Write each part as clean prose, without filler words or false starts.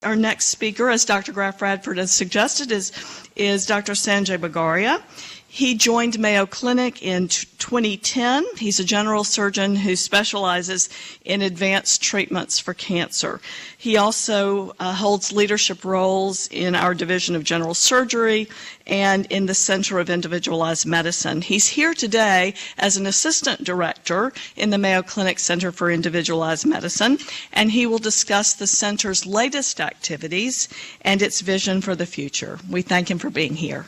Our next speaker, as Dr. Graf Radford has suggested, is Dr. Sanjay Bagaria. He joined Mayo Clinic in 2010. He's a general surgeon who specializes in advanced treatments for cancer. He also holds leadership roles in our Division of General Surgery and in the Center of Individualized Medicine. He's here today as an assistant director in the Mayo Clinic Center for Individualized Medicine, and he will discuss the center's latest activities and its vision for the future. We thank him for being here.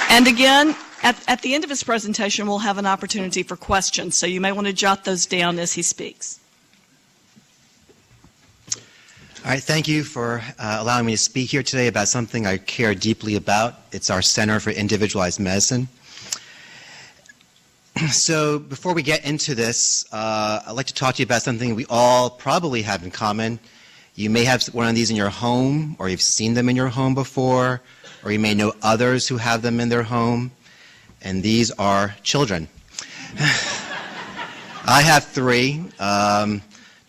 And again, at the end of his presentation, we'll have an opportunity for questions, so you may want to jot those down as he speaks. All right, thank you for allowing me to speak here today about something I care deeply about. It's our Center for Individualized Medicine. So before we get into this, I'd like to talk to you about something we all probably have in common. You may have one of these in your home, or you've seen them in your home before, or you may know others who have them in their home, and these are children. I have three. They're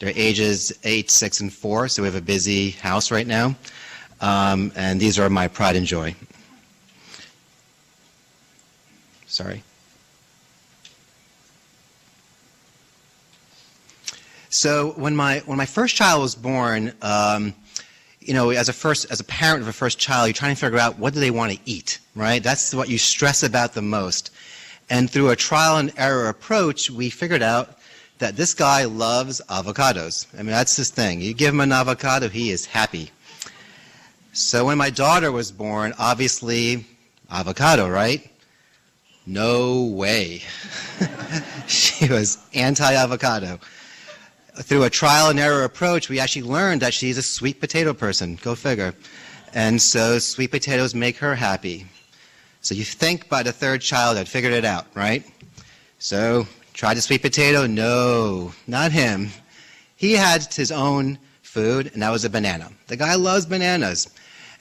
ages 8, 6, and 4, so we have a busy house right now, and these are my pride and joy. Sorry. So when my first child was born, you know, as a parent of a first child, you're trying to figure out what do they want to eat, right? That's what you stress about the most. And through a trial and error approach, we figured out that this guy loves avocados. I mean, that's his thing. You give him an avocado, he is happy. So when my daughter was born, obviously, avocado, right? No way. She was anti-avocado. Through a trial and error approach, we actually learned that she's a sweet potato person. Go figure. And so sweet potatoes make her happy. So you think by the third child I'd figured it out, right? So tried the sweet potato. No, not him. He had his own food, and that was a banana. The guy loves bananas.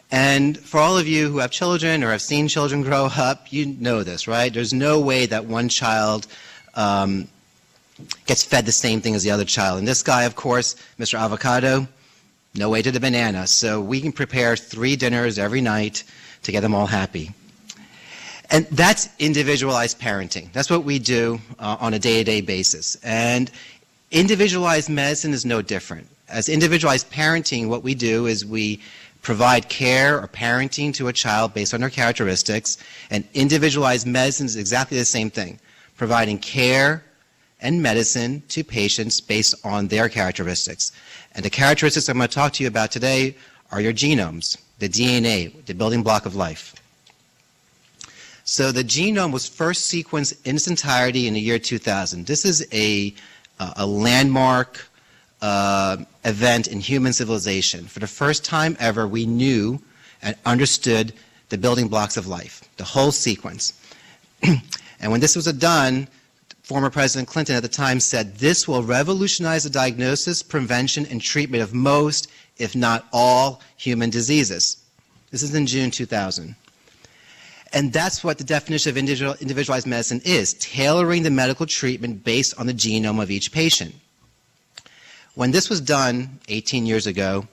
And for all of you who have children or have seen children grow up, you know this, right? There's no way that one child gets fed the same thing as the other child. And this guy, of course, Mr. Avocado, no way to the banana. So we can prepare 3 dinners every night to get them all happy. And that's individualized parenting. That's what we do on a day-to-day basis. And individualized medicine is no different. As individualized parenting, what we do is we provide care or parenting to a child based on their characteristics. And individualized medicine is exactly the same thing, providing care and medicine to patients based on their characteristics. And the characteristics I'm going to talk to you about today are your genomes, the DNA, the building block of life. So the genome was first sequenced in its entirety in the year 2000. This is a landmark event in human civilization. For the first time ever, we knew and understood the building blocks of life, the whole sequence. And when this was done, former President Clinton at the time said, this will revolutionize the diagnosis, prevention, and treatment of most, if not all, human diseases. This is in June 2000. And that's what the definition of individualized medicine is, tailoring the medical treatment based on the genome of each patient. When this was done 18 years ago,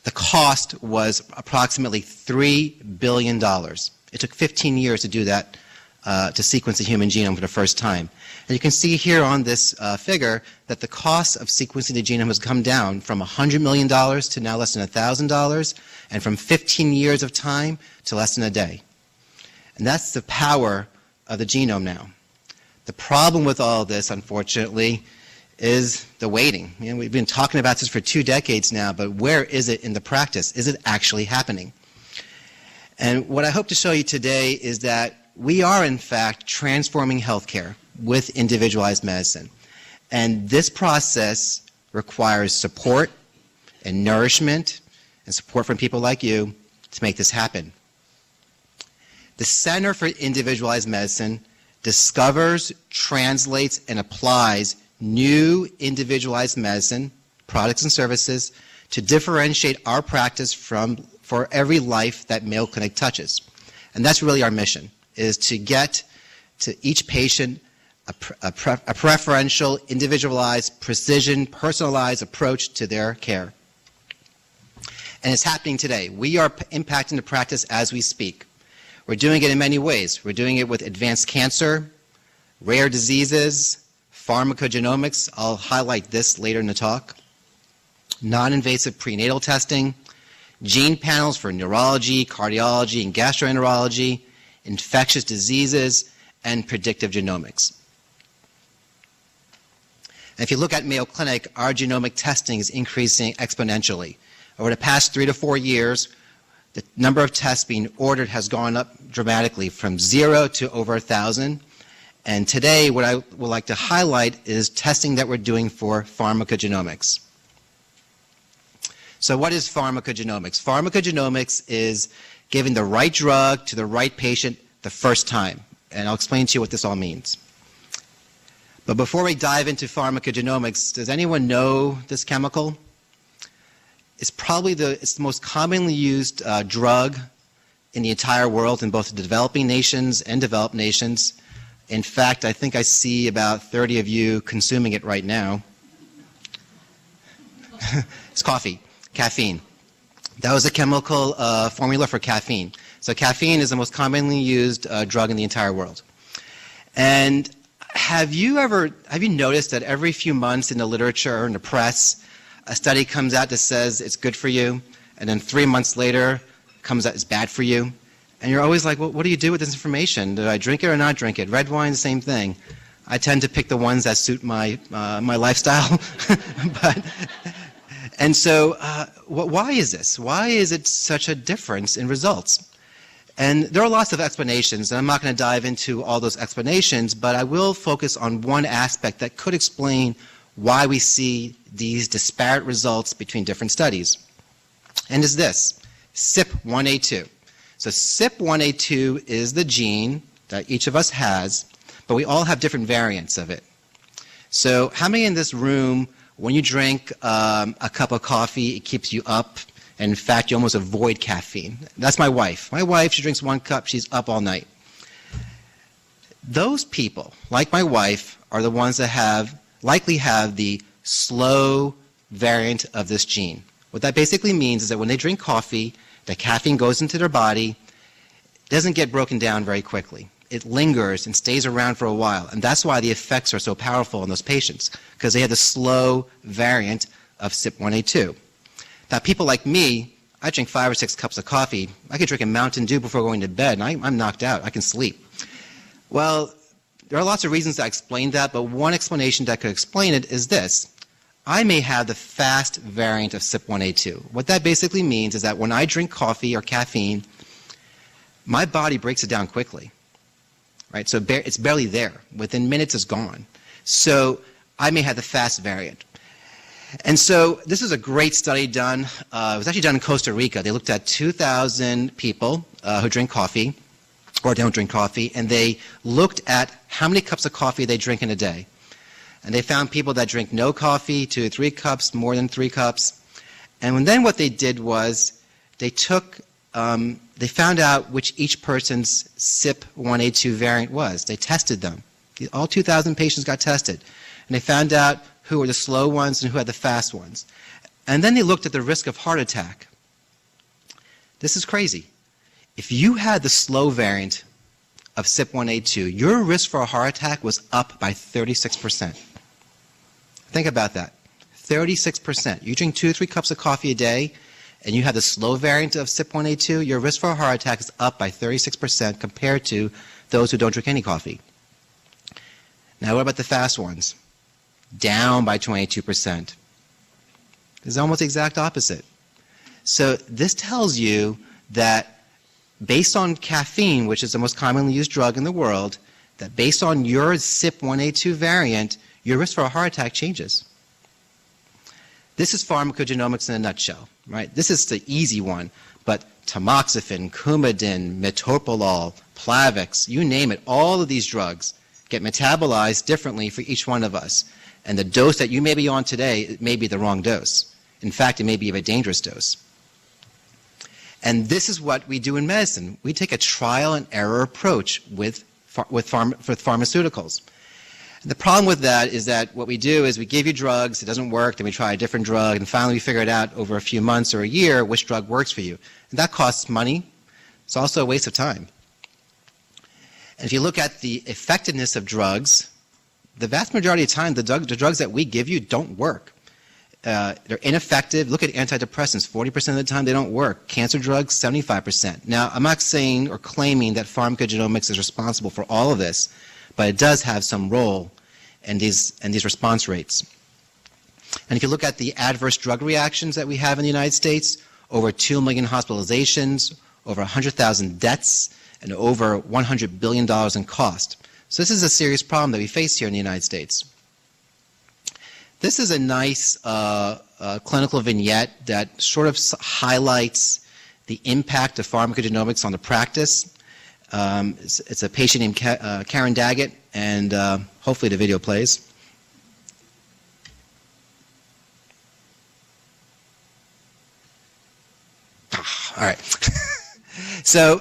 the cost was approximately $3 billion. It took 15 years to do that, to sequence the human genome for the first time. And you can see here on this figure that the cost of sequencing the genome has come down from $100 million to now less than $1,000, and from 15 years of time to less than a day. And that's the power of the genome now. The problem with all of this, unfortunately, is the waiting. You know, we've been talking about this for 2 decades now, but where is it in the practice? Is it actually happening? And what I hope to show you today is that we are, in fact, transforming healthcare with individualized medicine. And this process requires support and nourishment and support from people like you to make this happen. The Center for Individualized Medicine discovers, translates, and applies new individualized medicine products and services to differentiate our practice for every life that Mayo Clinic touches. And that's really our mission, is to get to each patient a preferential, individualized, precision, personalized approach to their care. And it's happening today. We are impacting the practice as we speak. We're doing it in many ways. We're doing it with advanced cancer, rare diseases, pharmacogenomics. I'll highlight this later in the talk. Non-invasive prenatal testing, gene panels for neurology, cardiology, and gastroenterology, infectious diseases, and predictive genomics. And if you look at Mayo Clinic, our genomic testing is increasing exponentially. Over the past 3 to 4 years, the number of tests being ordered has gone up dramatically from 0 to over 1,000. And today, what I would like to highlight is testing that we're doing for pharmacogenomics. So what is pharmacogenomics? Pharmacogenomics is giving the right drug to the right patient the first time. And I'll explain to you what this all means. But before we dive into pharmacogenomics, does anyone know this chemical? It's probably the most commonly used drug in the entire world, in both the developing nations and developed nations. In fact, I think I see about 30 of you consuming it right now. It's coffee, caffeine. That was a chemical formula for caffeine. So caffeine is the most commonly used drug in the entire world. And have you noticed that every few months in the literature or in the press, a study comes out that says it's good for you, and then 3 months later comes out it's bad for you? And you're always like, well, what do you do with this information? Do I drink it or not drink it? Red wine, the same thing. I tend to pick the ones that suit my lifestyle. And so why is this? Why is it such a difference in results? And there are lots of explanations, and I'm not going to dive into all those explanations, but I will focus on one aspect that could explain why we see these disparate results between different studies. And is this, CYP1A2. So CYP1A2 is the gene that each of us has, but we all have different variants of it. So how many in this room, when you drink a cup of coffee, it keeps you up? And in fact, you almost avoid caffeine. That's my wife. My wife, she drinks 1 cup, she's up all night. Those people, like my wife, are the ones that likely have the slow variant of this gene. What that basically means is that when they drink coffee, the caffeine goes into their body, doesn't get broken down very quickly. It lingers and stays around for a while. And that's why the effects are so powerful in those patients, because they have the slow variant of CYP1A2. Now, people like me, I drink 5 or 6 cups of coffee. I could drink a Mountain Dew before going to bed, and I'm knocked out. I can sleep. Well, there are lots of reasons to explain that, but one explanation that could explain it is this. I may have the fast variant of CYP1A2. What that basically means is that when I drink coffee or caffeine, my body breaks it down quickly. Right? So it's barely there. Within minutes, it's gone. So I may have the fast variant. And so this is a great study done. It was actually done in Costa Rica. They looked at 2,000 people who drink coffee or don't drink coffee, and they looked at how many cups of coffee they drink in a day. And they found people that drink no coffee, 2 to 3 cups, more than 3 cups. And then what they did was they found out which each person's CYP1A2 variant was. They tested them. All 2,000 patients got tested. And they found out who were the slow ones and who had the fast ones. And then they looked at the risk of heart attack. This is crazy. If you had the slow variant of CYP1A2, your risk for a heart attack was up by 36%. Think about that. 36%. You drink 2 to 3 cups of coffee a day, and you have the slow variant of CYP1A2, your risk for a heart attack is up by 36% compared to those who don't drink any coffee. Now, what about the fast ones? Down by 22%. It's almost the exact opposite. So this tells you that based on caffeine, which is the most commonly used drug in the world, that based on your CYP1A2 variant, your risk for a heart attack changes. This is pharmacogenomics in a nutshell, right? This is the easy one, but tamoxifen, Coumadin, metoprolol, Plavix, you name it, all of these drugs get metabolized differently for each one of us. And the dose that you may be on today, it may be the wrong dose. In fact, it may be a dangerous dose. And this is what we do in medicine. We take a trial and error approach with pharmaceuticals. And the problem with that is that what we do is we give you drugs, it doesn't work, then we try a different drug, and finally we figure it out over a few months or a year which drug works for you. And that costs money. It's also a waste of time. And if you look at the effectiveness of drugs, the vast majority of the time, the drugs that we give you don't work. They're ineffective. Look at antidepressants. 40% of the time, they don't work. Cancer drugs, 75%. Now, I'm not saying or claiming that pharmacogenomics is responsible for all of this, but it does have some role in these response rates. And if you look at the adverse drug reactions that we have in the United States, over 2 million hospitalizations, over 100,000 deaths, and over $100 billion in cost. So this is a serious problem that we face here in the United States. This is a nice clinical vignette that sort of highlights the impact of pharmacogenomics on the practice. It's a patient named Karen Daggett, and hopefully the video plays. All right. So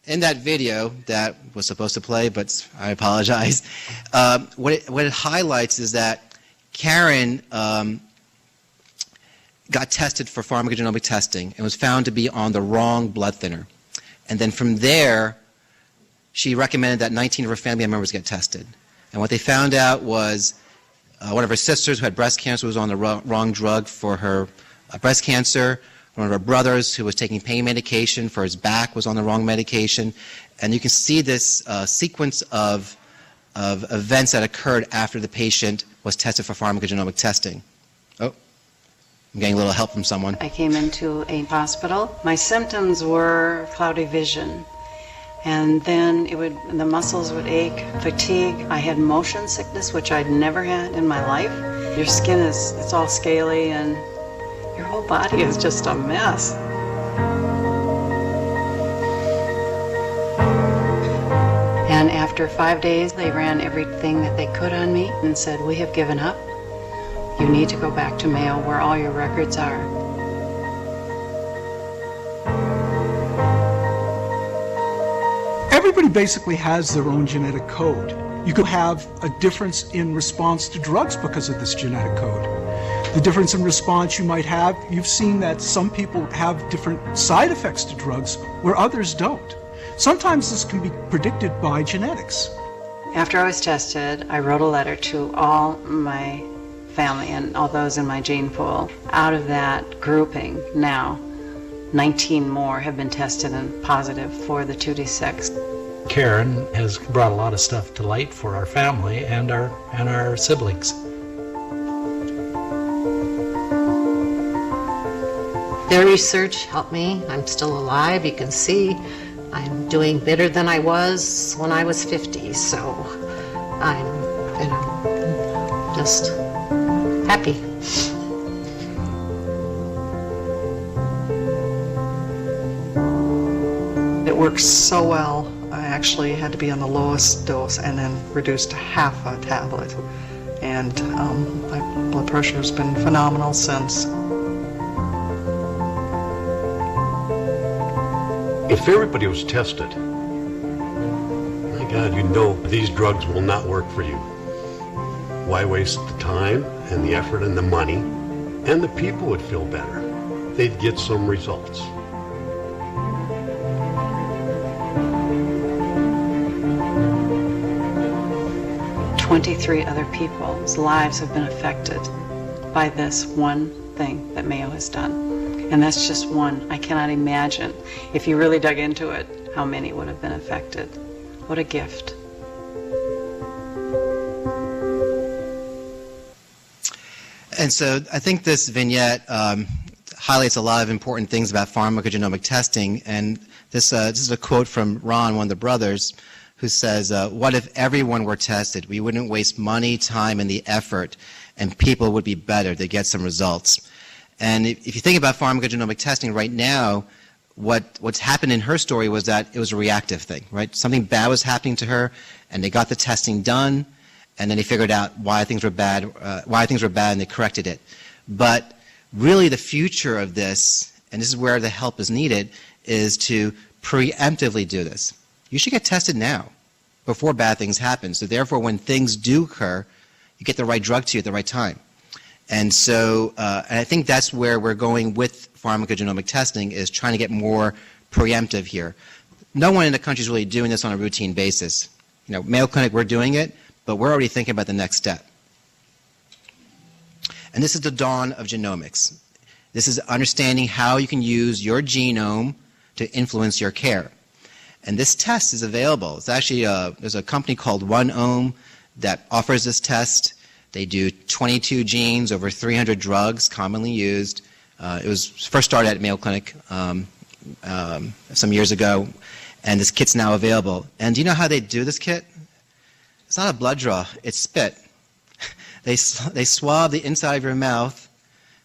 in that video that was supposed to play, but I apologize, what it highlights is that Karen got tested for pharmacogenomic testing and was found to be on the wrong blood thinner. And then from there, she recommended that 19 of her family members get tested. And what they found out was one of her sisters who had breast cancer was on the wrong drug for her breast cancer. One of her brothers who was taking pain medication for his back was on the wrong medication. And you can see this sequence of events that occurred after the patient was tested for pharmacogenomic testing. Oh, I'm getting a little help from someone. I came into a hospital. My symptoms were cloudy vision. And then the muscles would ache, fatigue. I had motion sickness, which I'd never had in my life. Your skin it's all scaly and your whole body is just a mess. And after 5 days, they ran everything that they could on me and said, "We have given up. You need to go back to Mayo where all your records are." Everybody basically has their own genetic code. You could have a difference in response to drugs because of this genetic code. The difference in response you might have, you've seen that some people have different side effects to drugs where others don't. Sometimes this can be predicted by genetics. After I was tested, I wrote a letter to all my family and all those in my gene pool. Out of that grouping now, 19 more have been tested and positive for the 2D6. Karen has brought a lot of stuff to light for our family and our siblings. Their research helped me. I'm still alive. You can see I'm doing better than I was when I was 50. So I'm, just happy. It works so well. I actually had to be on the lowest dose and then reduced to half a tablet. And my blood pressure has been phenomenal since. If everybody was tested, my God, you'd know these drugs will not work for you. Why waste the time and the effort and the money? And the people would feel better. They'd get some results. "23 other people's lives have been affected by this one thing that Mayo has done. And that's just one. I cannot imagine, if you really dug into it, how many would have been affected. What a gift." And so I think this vignette highlights a lot of important things about pharmacogenomic testing. And this is a quote from Ron, one of the brothers, who says, "What if everyone were tested? We wouldn't waste money, time, and the effort, and people would be better to get some results." And if you think about pharmacogenomic testing right now, what's happened in her story was that it was a reactive thing, right? Something bad was happening to her, and they got the testing done, and then they figured out why things were bad, and they corrected it. But really, the future of this, and this is where the help is needed, is to preemptively do this. You should get tested now. before bad things happen. So therefore, when things do occur, you get the right drug to you at the right time. And so, and I think that's where we're going with pharmacogenomic testing, is trying to get more preemptive here. No one in the country is really doing this on a routine basis. You know, Mayo Clinic, we're doing it, but we're already thinking about the next step. And this is the dawn of genomics. This is understanding how you can use your genome to influence your care. And this test is available. It's actually, there's a company called OneOme that offers this test. They do 22 genes over 300 drugs commonly used. It was first started at Mayo Clinic some years ago, and this kit's now available. And do you know how they do this kit? It's not a blood draw, it's spit. They swab the inside of your mouth,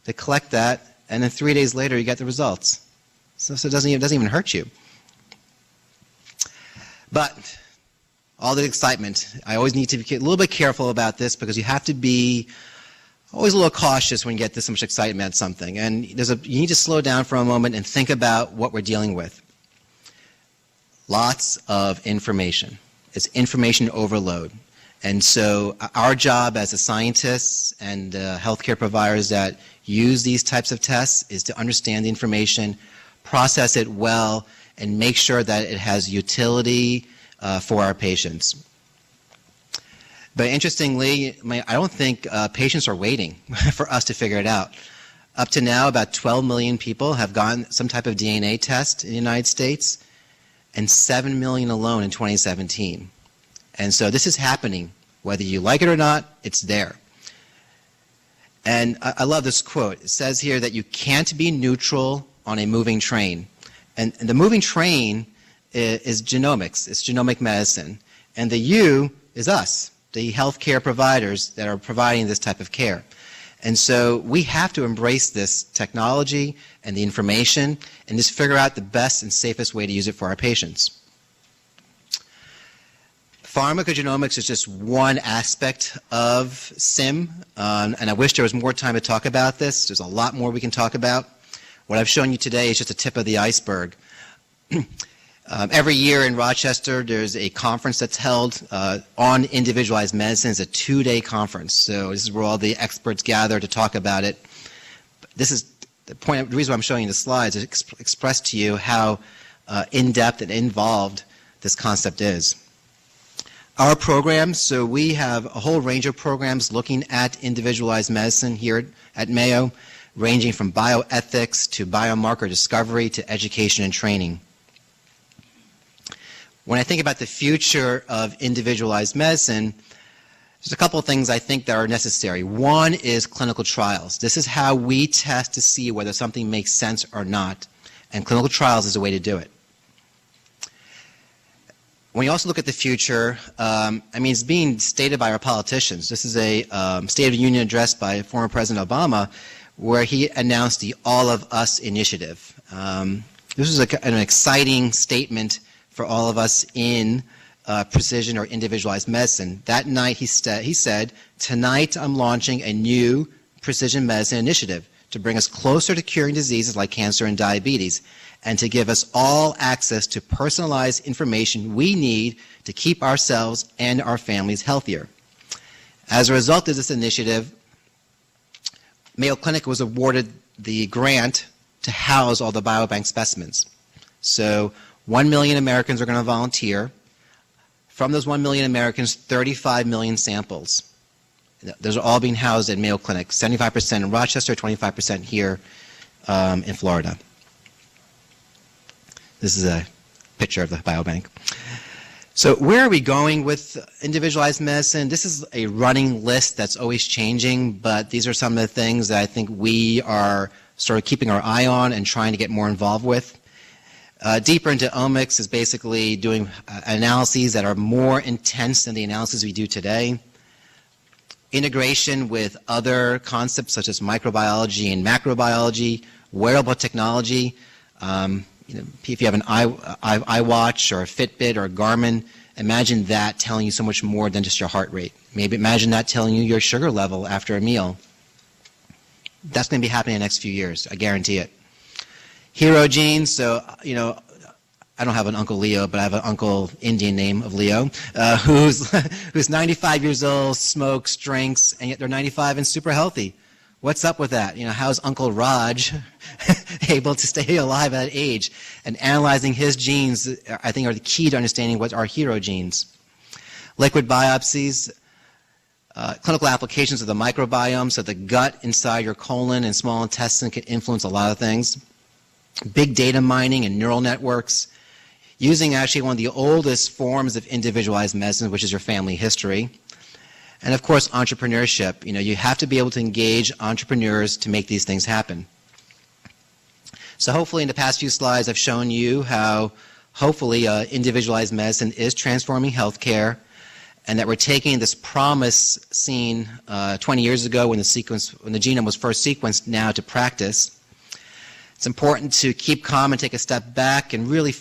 they collect that, and then 3 days later you get the results. So it doesn't even hurt you. But all the excitement, I always need to be a little bit careful about this, because you have to be always a little cautious when you get this much excitement at something. And you need to slow down for a moment and think about what we're dealing with. Lots of information. It's information overload. And so our job as the scientists and healthcare providers that use these types of tests is to understand the information, process it well, and make sure that it has utility for our patients. But interestingly, I don't think patients are waiting for us to figure it out. Up to now, about 12 million people have gotten some type of DNA test in the United States, and 7 million alone in 2017. And so this is happening. Whether you like it or not, it's there. And I love this quote. It says here that you can't be neutral on a moving train. And the moving train is genomics. It's genomic medicine. And the you is us, the healthcare providers that are providing this type of care. And so we have to embrace this technology and the information and just figure out the best and safest way to use it for our patients. Pharmacogenomics is just one aspect of SIM, and I wish there was more time to talk about this. There's a lot more we can talk about. What I've shown you today is just a tip of the iceberg. Every year in Rochester, there's a conference that's held on individualized medicine. It's a 2-day conference. So this is where all the experts gather to talk about it. This is the point. The reason why I'm showing you the slides is to express to you how in-depth and involved this concept is. Our programs, so we have a whole range of programs looking at individualized medicine here at Mayo, ranging from bioethics to biomarker discovery to education and training. When I think about the future of individualized medicine, there's a couple of things I think that are necessary. One is clinical trials. This is how we test to see whether something makes sense or not, and clinical trials is a way to do it. When you also look at the future, it's being stated by our politicians. This is a State of the Union address by former President Obama, where he announced the All of Us initiative. This was an exciting statement for all of us in precision or individualized medicine. That night he said, "Tonight I'm launching a new precision medicine initiative to bring us closer to curing diseases like cancer and diabetes, and to give us all access to personalized information we need to keep ourselves and our families healthier." As a result of this initiative, Mayo Clinic was awarded the grant to house all the biobank specimens. So 1 million Americans are going to volunteer. From those 1 million Americans, 35 million samples. Those are all being housed at Mayo Clinic, 75% in Rochester, 25% here in Florida. This is a picture of the biobank. So where are we going with individualized medicine? This is a running list that's always changing, but these are some of the things that I think we are sort of keeping our eye on and trying to get more involved with. Deeper into omics is basically doing analyses that are more intense than the analyses we do today. Integration with other concepts such as microbiology and macrobiology, wearable technology. If you have an iWatch or a Fitbit or a Garmin, imagine that telling you so much more than just your heart rate. Maybe imagine that telling you your sugar level after a meal. That's going to be happening in the next few years, I guarantee it. Hero genes, so, I don't have an Uncle Leo, but I have an Uncle Indian name of Leo, who's 95 years old, smokes, drinks, and yet they're 95 and super healthy. What's up with that? You know, how's Uncle Raj able to stay alive at that age? And analyzing his genes, I think, are the key to understanding what are hero genes. Liquid biopsies, clinical applications of the microbiome, so the gut inside your colon and small intestine can influence a lot of things. Big data mining and neural networks, using actually one of the oldest forms of individualized medicine, which is your family history. And of course, entrepreneurship. You know, you have to be able to engage entrepreneurs to make these things happen. So hopefully in the past few slides, I've shown you how hopefully individualized medicine is transforming healthcare, and that we're taking this promise seen 20 years ago when the genome was first sequenced now to practice. It's important to keep calm and take a step back and really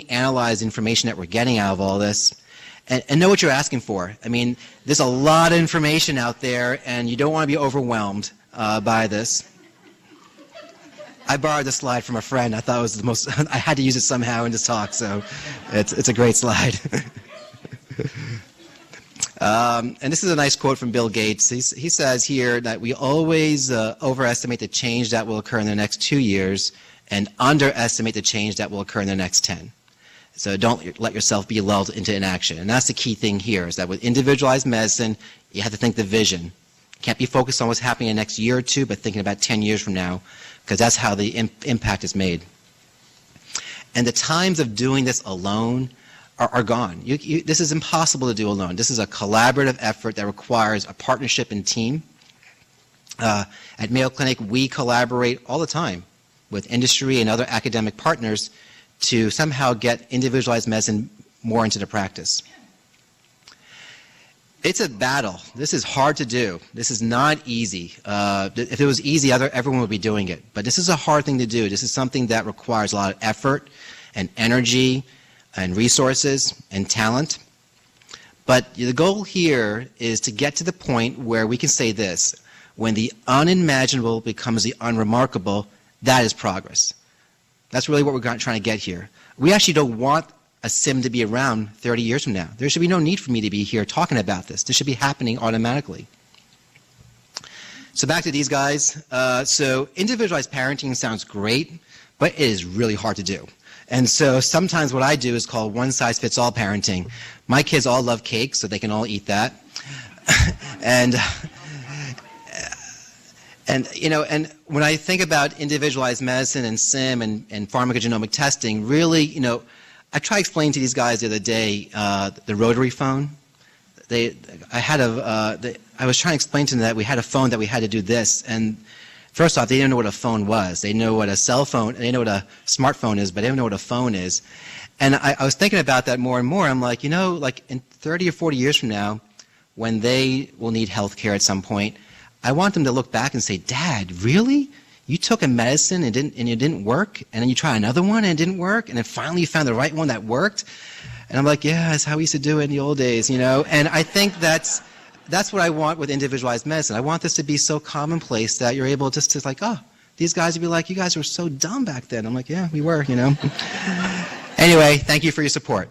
analyze the information that we're getting out of all this. And know what you're asking for. I mean, there's a lot of information out there, and you don't want to be overwhelmed by this. I borrowed this slide from a friend. I thought it was the most, I had to use it somehow in this talk, so it's a great slide. And this is a nice quote from Bill Gates. He says here that we always overestimate the change that will occur in the next 2 years and underestimate the change that will occur in the next 10. So don't let yourself be lulled into inaction. And that's the key thing here, is that with individualized medicine, you have to think the vision. You can't be focused on what's happening in the next year or two, but thinking about 10 years from now, because that's how the impact is made. And the times of doing this alone are gone. This is impossible to do alone. This is a collaborative effort that requires a partnership and team. At Mayo Clinic, we collaborate all the time with industry and other academic partners to somehow get individualized medicine more into the practice. It's a battle. This is hard to do. This is not easy. If it was easy, everyone would be doing it. But this is a hard thing to do. This is something that requires a lot of effort and energy and resources and talent. But the goal here is to get to the point where we can say this: when the unimaginable becomes the unremarkable, that is progress. That's really what we're trying to get here. We actually don't want a sim to be around 30 years from now. There should be no need for me to be here talking about this. This should be happening automatically. So back to these guys. So individualized parenting sounds great, but it is really hard to do. And so sometimes what I do is called one-size-fits-all parenting. My kids all love cake, so they can all eat that. And when I think about individualized medicine and SIM and pharmacogenomic testing, really, I tried explaining to these guys the other day the rotary phone. I was trying to explain to them that we had a phone that we had to do this, and first off, they didn't know what a phone was. They know what a cell phone, they know what a smartphone is, but they don't know what a phone is. And I was thinking about that more and more. I'm like, like in 30 or 40 years from now, when they will need health care at some point, I want them to look back and say, Dad, really? You took a medicine and it didn't work, and then you try another one and it didn't work, and then finally you found the right one that worked? And I'm like, yeah, that's how we used to do it in the old days, And I think that's what I want with individualized medicine. I want this to be so commonplace that you're able just to like, oh, these guys would be like, you guys were so dumb back then. I'm like, yeah, we were, Anyway, thank you for your support.